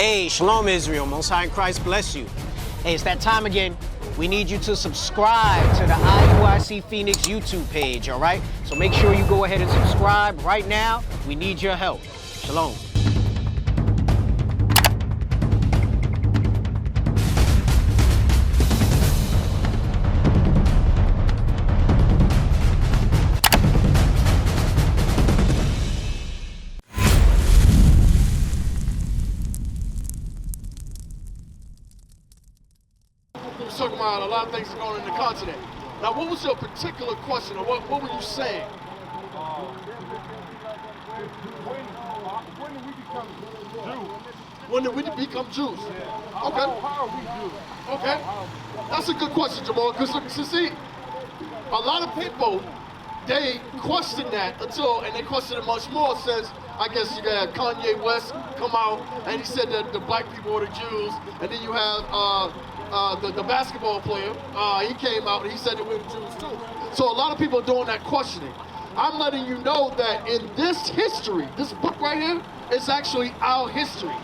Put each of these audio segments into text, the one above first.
Hey, Shalom Israel, Most High in Christ bless you. Hey, it's that time again. We need you to subscribe to the IUIC Phoenix YouTube page, all right? So make sure you go ahead and subscribe right now. We need your help. Shalom. Talking about a lot of things going on in the continent. Now, what was your particular question, or what were you saying? When did we become Jews? Okay. Okay. That's a good question, Jamal, because see, a lot of people, they question that and they question it much more since, I guess you got Kanye West come out and he said that the black people are the Jews, and then you have the basketball player, he came out and he said that we're the Jews too. So a lot of people are doing that questioning. I'm letting you know that in this history, this book right here is actually our history.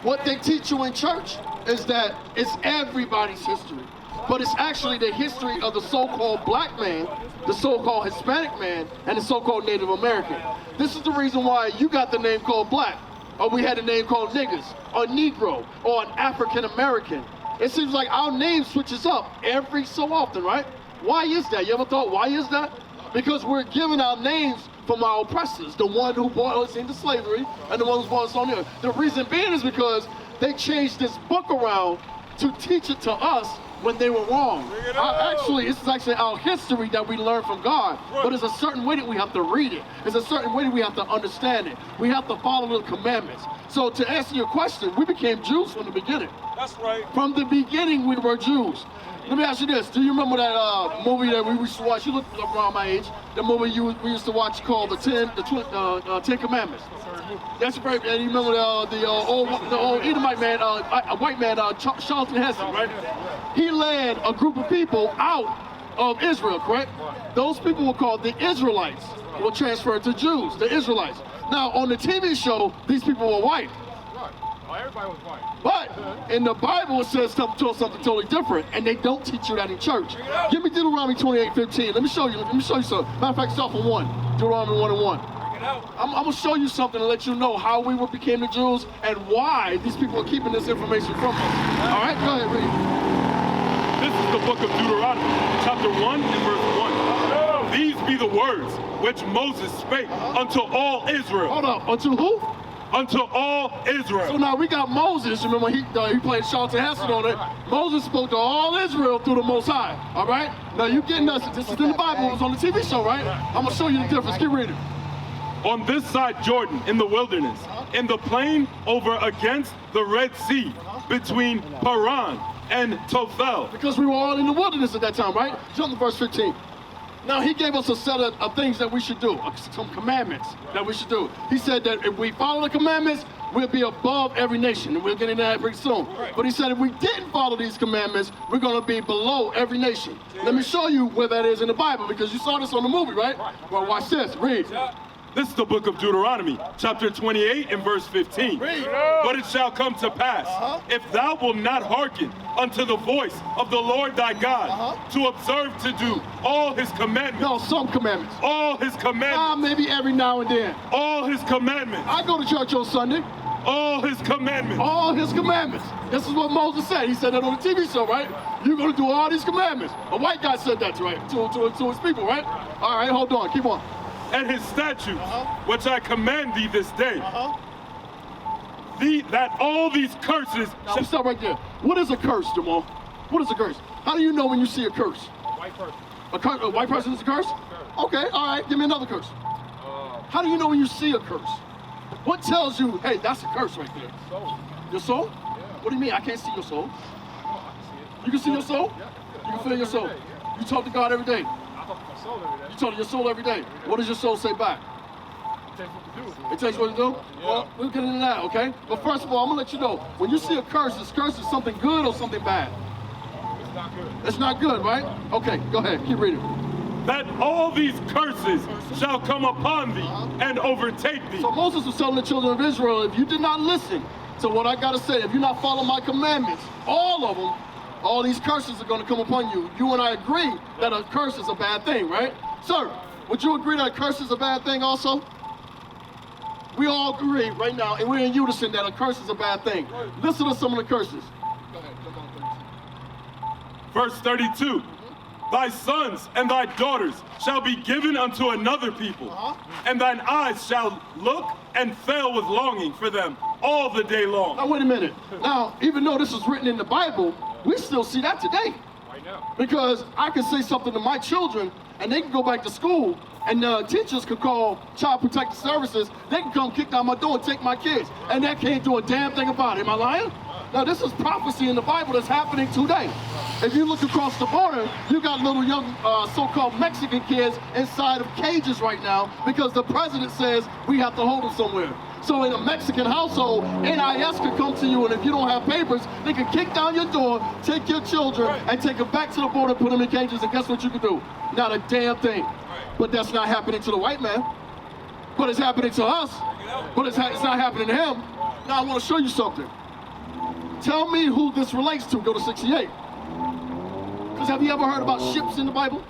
What they teach you in church is that it's everybody's history, but it's actually the history of the so-called black man, the so-called Hispanic man, and the so-called Native American. This is the reason why you got the name called black, or we had a name called niggers, or Negro, or an African American. It seems like our name switches up every so often, right? Why is that? You ever thought, why is that? Because we're giving our names from our oppressors, the one who brought us into slavery and the one who brought us on here. The reason being is because they changed this book around to teach it to us when they were wrong. This is actually our history that we learn from God, but there's a certain way that we have to read it. There's a certain way that we have to understand it. We have to follow the commandments. So to answer your question, we became Jews from the beginning. That's right. From the beginning, we were Jews. Let me ask you this. Do you remember that movie that we used to watch? You look around my age. The movie we used to watch called the Ten Commandments. That's right. And you remember the old Edomite man, a white man, Charlton Heston, right? He led a group of people out of Israel, correct? Those people were called the Israelites. Were transferred to Jews, the Israelites. Now, on the TV show, these people were white. Everybody was white. But in the Bible, it says something totally different, and they don't teach you that in church. Give me Deuteronomy 28:15. Let me show you something. Matter of fact, start from 1. Deuteronomy 1:1. I'm going to show you something to let you know how we became the Jews and why these people are keeping this information from us. All right, go ahead, read. This is the book of Deuteronomy, chapter 1 and verse 1. These be the words which Moses spake unto all Israel. Hold up, unto who? Unto all Israel. So now we got Moses. Remember, he played Charlton Heston on it. Moses spoke to all Israel through the Most High. All right? Now you getting us. This is in the Bible. It was on the TV show, right? I'm gonna show you the difference. Keep reading. On this side Jordan, in the wilderness, in the plain over against the Red Sea, between Paran and Tophel. Because we were all in the wilderness at that time, right? Jump to verse 15. Now he gave us a set of things that we should do, some commandments that we should do. He said that if we follow the commandments, we'll be above every nation, and we'll get into that pretty soon. But he said if we didn't follow these commandments, we're going to be below every nation. Let me show you where that is in the Bible, because you saw this on the movie, right? Well, watch this. Read. This is the book of Deuteronomy, chapter 28 and verse 15. But it shall come to pass, if thou wilt not hearken unto the voice of the Lord thy God, to observe to do all his commandments. No, some commandments. All his commandments. Maybe every now and then. All his commandments. I go to church on Sunday. All his commandments. All his commandments. This is what Moses said. He said that on the TV show, right? You're going to do all these commandments. A white guy said that, right? To his people, right? All right, hold on. Keep on. And his statutes, which I command thee this day, that all these curses... Now, stop right there. What is a curse, Jamal? What is a curse? How do you know when you see a curse? White person. A white person is a curse? Okay, all right, give me another curse. How do you know when you see a curse? What tells you, hey, that's a curse right there? Soul. Your soul? Yeah. What do you mean? I can't see your soul. I can see it. You can see your soul? Yeah. You can feel your soul? Yeah. You talk to God every day? I talk to my soul every day. You talk to your soul every day? What does your soul say back? It tells what to do. It tells you what to do? Yeah. Well, we'll get into that, okay? But first of all, I'm going to let you know, when you see a curse, this curse is something good or something bad? It's not good. It's not good, right? Okay, go ahead. Keep reading. That all these curses shall come upon thee and overtake thee. So Moses was telling the children of Israel, if you did not listen So what I gotta say, if you're not following my commandments, all of them, all these curses are gonna come upon you. You and I agree that a curse is a bad thing, right? Sir, would you agree that a curse is a bad thing also? We all agree right now, and we're in unison that a curse is a bad thing. Listen to some of the curses. Go ahead, come on, please. Verse 32. Thy sons and thy daughters shall be given unto another people, and thine eyes shall look and fail with longing for them all the day long. Now, wait a minute. Now, even though this is written in the Bible, we still see that today. Because I can say something to my children, and they can go back to school, and teachers could call Child Protective Services. They can come kick down my door and take my kids, and they can't do a damn thing about it. Am I lying? Now, this is prophecy in the Bible that's happening today. If you look across the border, you got little young so-called Mexican kids inside of cages right now because the president says we have to hold them somewhere. So in a Mexican household, NIS could come to you, and if you don't have papers, they could kick down your door, take your children, and take them back to the border, put them in cages, and guess what you can do? Not a damn thing. But that's not happening to the white man. But it's happening to us. But it's not happening to him. Now I want to show you something. Tell me who this relates to. Go to 68. Because have you ever heard about ships in the Bible?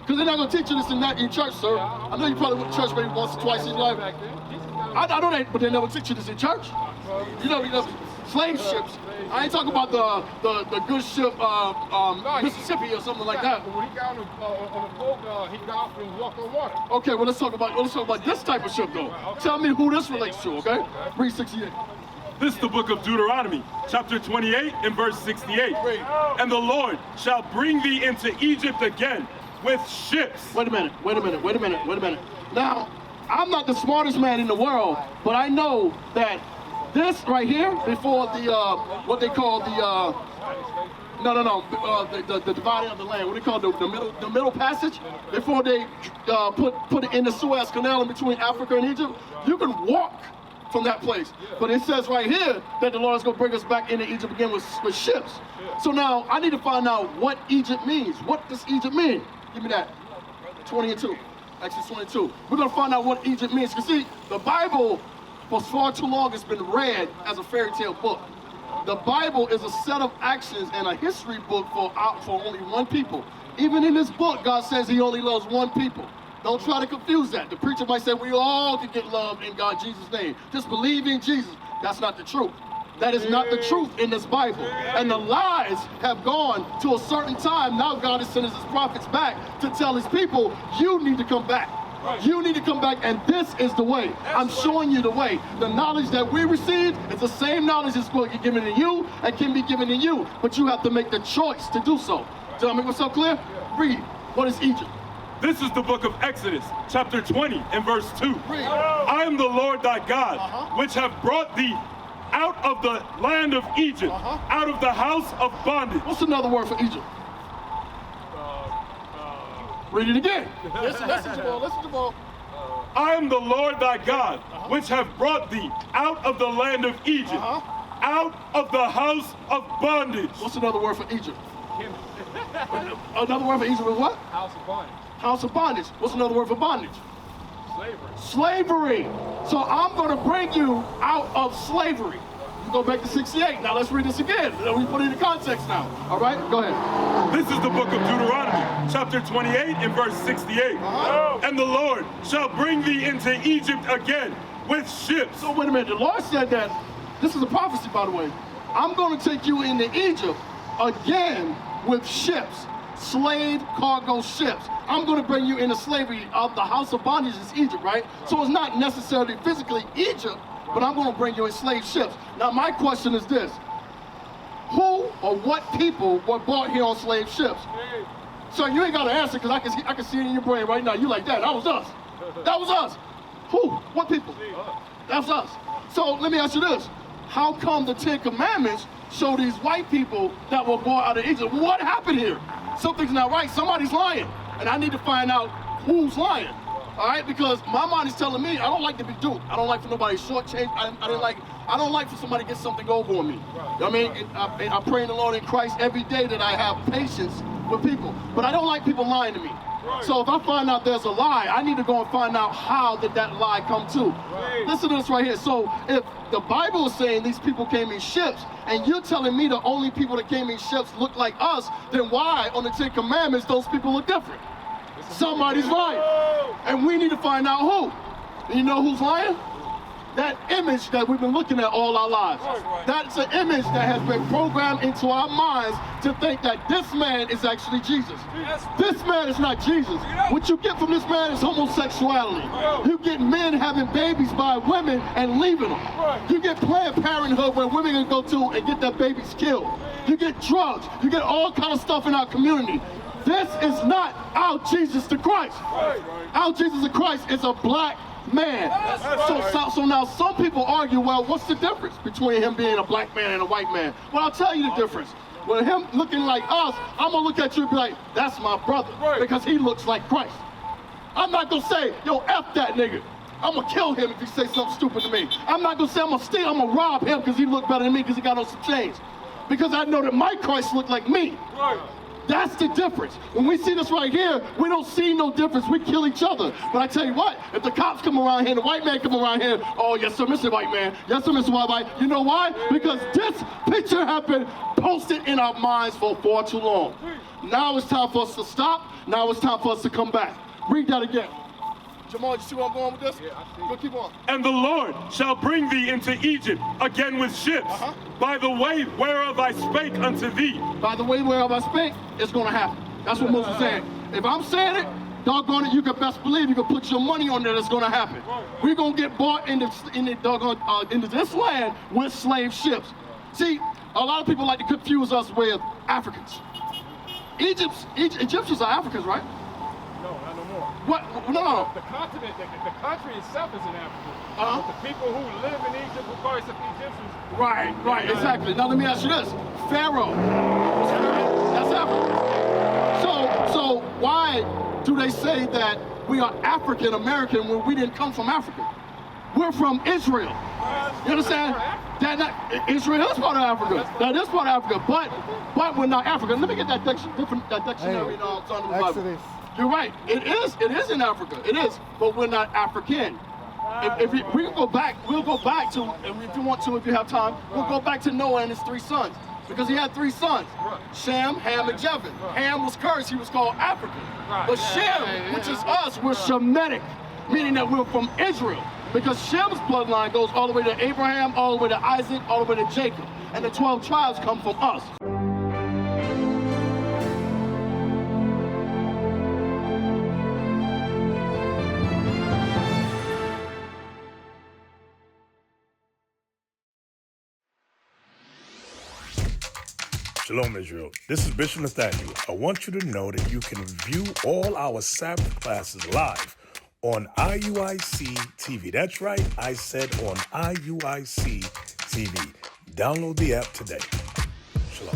Because they're not going to teach you this in church, sir. I know you probably went to church maybe once or twice in your life. I know that, but they never teach you this in church. You know, slave ships. I ain't talking about the good ship Mississippi or something like that. When he got on the boat, he got off and walked on water. Okay, well let's talk about this type of ship though. Tell me who this relates to, okay? Read 68. This is the book of Deuteronomy, chapter 28 and verse 68. And the Lord shall bring thee into Egypt again with ships. Wait a minute. Now, I'm not the smartest man in the world, but I know that this right here, before the, what they call the, the dividing of the land, what they call the middle passage, before they put it in the Suez Canal in between Africa and Egypt, you can walk from that place. But it says right here that the Lord is going to bring us back into Egypt again with ships. So now I need to find out what Egypt means. What does Egypt mean? Give me that. 20 and 2. Exodus 22. We're going to find out what Egypt means. Because see, the Bible for far too long has been read as a fairy tale book. The Bible is a set of actions and a history book for only one people. Even in this book, God says he only loves one people. Don't try to confuse that. The preacher might say we all can get love in God, Jesus' name. Just believe in Jesus. That's not the truth. That is not the truth in this Bible. And the lies have gone to a certain time. Now God is sending his prophets back to tell his people, you need to come back. You need to come back, and this is the way. I'm showing you the way. The knowledge that we received is the same knowledge that's going to be given to you and can be given to you. But you have to make the choice to do so. Did I make myself clear? Read. What is Egypt? This is the book of Exodus, chapter 20 and verse 2. I am the Lord thy God, which have brought thee out of the land of Egypt, out of the house of bondage. What's another word for Egypt? Read it again. Listen, Jamal. I am the Lord thy God, which have brought thee out of the land of Egypt, out of the house of bondage. What's another word for Egypt? Another word for Egypt is what? House of bondage. House of bondage. What's another word for bondage? Slavery. So I'm going to bring you out of slavery. You go back to 68. Now let's read this again. We put it in context now. All right? Go ahead. This is the book of Deuteronomy, chapter 28 and verse 68. And the Lord shall bring thee into Egypt again with ships. So wait a minute. The Lord said that, this is a prophecy, by the way. I'm going to take you into Egypt again with ships. Slave cargo ships. I'm going to bring you into slavery of the house of bondage is Egypt, right? So it's not necessarily physically Egypt, but I'm going to bring you in slave ships. Now my question is this. Who or what people were brought here on slave ships? So you ain't got to answer because I can see it in your brain right now. You like that was us. That was us. Who? What people? That was us. So let me ask you this. How come the 10 Commandments show these white people that were born out of Egypt? What happened here? Something's not right. Somebody's lying. And I need to find out who's lying. All right? Because my mind is telling me I don't like to be duped. I don't like for nobody to shortchange. I don't like for somebody to get something over on me. You know what I mean? I pray in the Lord in Christ every day that I have patience with people. But I don't like people lying to me. So if I find out there's a lie, I need to go and find out how did that lie come to. Listen to this right here. So if the Bible is saying these people came in ships, and you're telling me the only people that came in ships look like us, then why on the Ten Commandments those people look different? Somebody's lying. And we need to find out who. And you know who's lying? That image that we've been looking at all our lives. That's an image that has been programmed into our minds to think that this man is actually Jesus. This man is not Jesus. What you get from this man is homosexuality. You get men having babies by women and leaving them. You get Planned Parenthood where women can go to and get their babies killed. You get drugs. You get all kind of stuff in our community. This is not our Jesus the Christ. Our Jesus the Christ is a black man. So now some people argue, well, what's the difference between him being a black man and a white man? Well, I'll tell you the difference. With him looking like us, I'm gonna look at you and be like, that's my brother, because he looks like Christ. I'm not gonna say, yo, F that nigga. I'm gonna kill him if he say something stupid to me. I'm not gonna say I'm gonna steal, I'm gonna rob him because he look better than me because he got on some chains. Because I know that my Christ look like me. That's the difference. When we see this right here, we don't see no difference. We kill each other. But I tell you what, if the cops come around here, the white man come around here, oh, yes, sir, Mr. White Man. Yes, sir, Mr. White Man. You know why? Because this picture has been posted in our minds for far too long. Now it's time for us to stop. Now it's time for us to come back. Read that again. Jamal, you see where I'm going with this? Yeah, I see. Go keep on. And the Lord shall bring thee into Egypt again with ships, by the way whereof I spake unto thee. By the way whereof I spake, it's going to happen. That's what Moses is saying. If I'm saying it, doggone it, you can best believe you can put your money on that it's going to happen. We're going to get bought into this land with slave ships. See, a lot of people like to confuse us with Africans. Egyptians are Africans, right? No, not no more. What? No. The continent, the country itself is in Africa. But the people who live in Egypt who call themselves Egyptians. Right, exactly. Now let me ask you this. Pharaoh, that's Africa. So why do they say that we are African American when we didn't come from Africa? We're from Israel. You understand? Israel is part of Africa. That is part of Africa, but we're not African. Let me get that dictionary on the Bible. You're right. It is in Africa. It is, but we're not African. If we can go back, we'll go back to, and if you want to, if you have time, we'll go back to Noah and his 3 sons. Because he had 3 sons, Shem, Ham, and Japheth. Ham was cursed, he was called African. But Shem, which is us, we're Shemitic, meaning that we're from Israel. Because Shem's bloodline goes all the way to Abraham, all the way to Isaac, all the way to Jacob. And the 12 tribes come from us. Shalom, Israel. This is Bishop Nathaniel. I want you to know that you can view all our Sabbath classes live on IUIC TV. That's right, I said on IUIC TV. Download the app today. Shalom.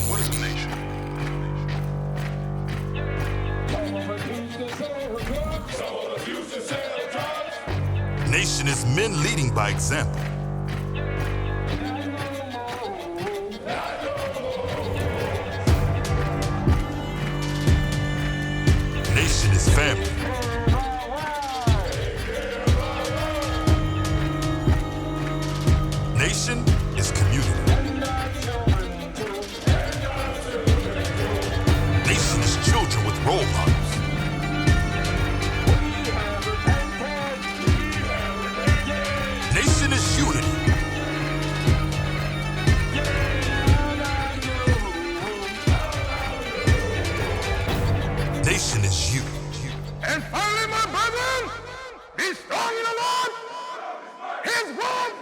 What is a nation? Nation is men leading by example. Nation is family. Nation is community. Nation is children with role models. Nation is unity. Nation is you. And finally, my brethren, be strong in the Lord. His word